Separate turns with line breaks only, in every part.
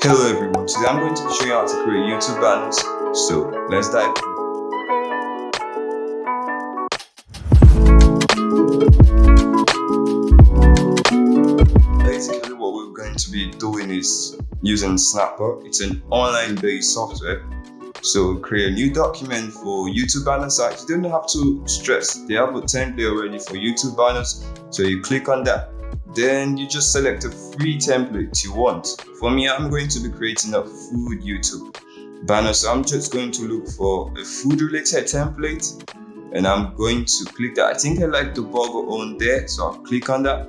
Hello everyone, today I'm going to be showing you how to create YouTube banners, so let's dive in. Basically what we're going to be doing is using Snappa. It's an online based software. So create a new document for YouTube banner sites. You don't have to stress, they have a template already for YouTube banners, so you click on that. Then you just select a free template you want. For me, I'm going to be creating a food YouTube banner, so I'm just going to look for a food related template and I'm going to click that. I think I like the burger on there, so I'll click on that.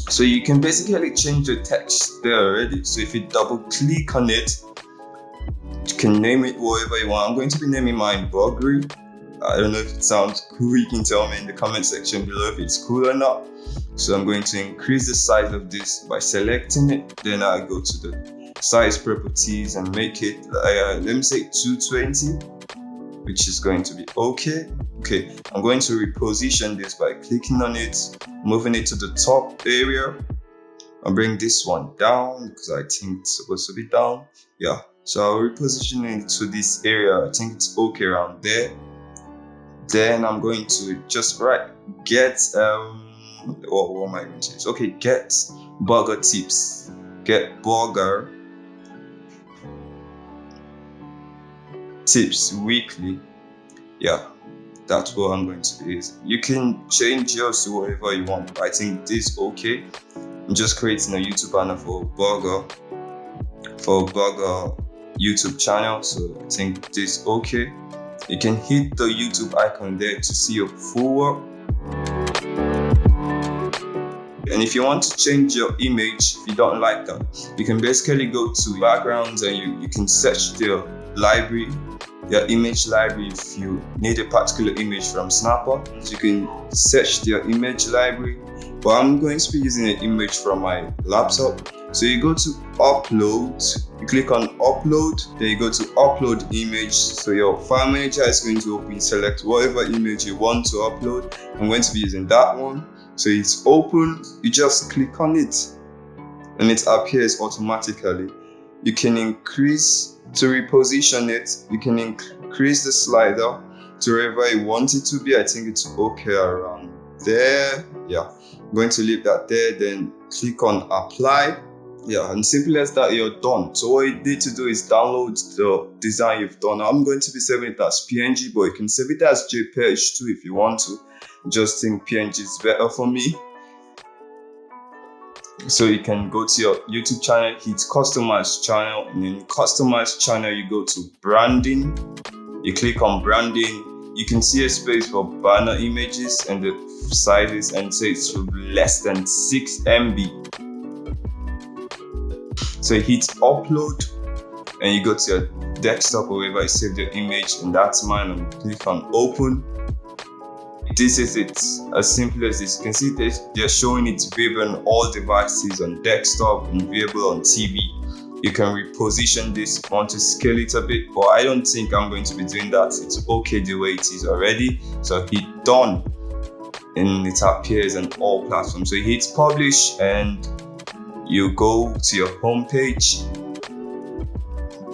So you can basically change the text there already. So if you double click on it, you can name it whatever you want. I'm going to be naming mine burgery. I don't know if it sounds cool. You can tell me in the comment section below if it's cool or not. So I'm going to increase the size of this by selecting it. Then I go to the size properties and make it, let me say 220, which is going to be okay. Okay, I'm going to reposition this by clicking on it, moving it to the top area. I'll bring this one down because I think it's supposed to be down. Yeah, so I'll reposition it to this area. I think it's okay around there. Then I'm going to just get what am I going to use? Okay, get burger tips. Get burger tips weekly. Yeah, that's what I'm going to use. You can change yours to whatever you want. I think this is okay. I'm just creating a YouTube banner for burger YouTube channel, so I think this is okay. You can hit the YouTube icon there to see your full work. And if you want to change your image, if you don't like that, you can basically go to backgrounds and you can search your library, your image library. If you need a particular image from Snappa, you can search your image library. But I'm going to be using an image from my laptop. So you go to upload, you click on upload, then you go to upload image. So your file manager is going to open, select whatever image you want to upload. I'm going to be using that one. So it's open, you just click on it and it appears automatically. You can increase to reposition it, you can increase the slider to wherever you want it to be. I think it's okay around there. Yeah, I'm going to leave that there, then click on apply. Yeah, and simple as that, you're done. So what you need to do is download the design you've done. I'm going to be saving it as PNG, but you can save it as JPEG too if you want to. Just think PNG is better for me. So you can go to your YouTube channel, hit customize channel, and in customize channel you go to branding. You click on branding. You can see a space for banner images and the sizes, and say it's less than 6 MB. So you hit upload and you go to your desktop or wherever you saved your image, and that's mine, and click on open. This is it, as simple as this. You can see they're showing it viewable on all devices, on desktop and viewable on TV. You can reposition this if you want to scale it a bit, but I don't think I'm going to be doing that. It's okay the way it is already. So hit done and it appears on all platforms. So you hit publish and you go to your home page,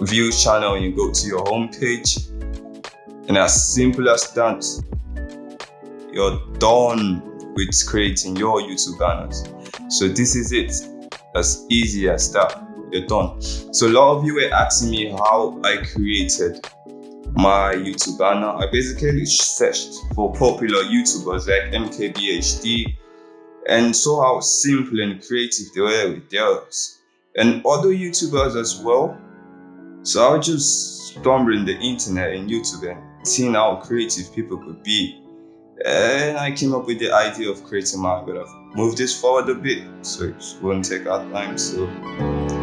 view channel, and you go to your home page, and as simple as that, you're done with creating your YouTube banners. So this is it, as easy as that. You're done. So a lot of you were asking me how I created my YouTube banner. I basically searched for popular YouTubers like MKBHD and saw how simple and creative they were with theirs, and other YouTubers as well. So I was just stumbling the internet and YouTube and seeing how creative people could be, and I came up with the idea of creating mine. I'm gonna move this forward a bit so it won't take our time. So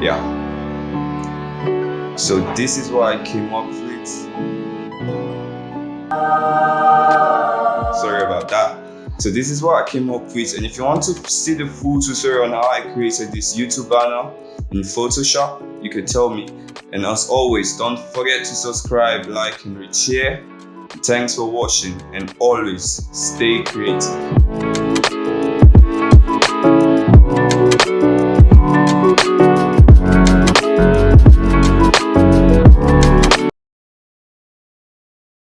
yeah, so this is what I came up with. Sorry about that. So this is what I came up with, and if you want to see the full tutorial on how I created this YouTube banner in Photoshop, you can tell me. And as always, don't forget to subscribe, like, and share. Thanks for watching, and always stay creative.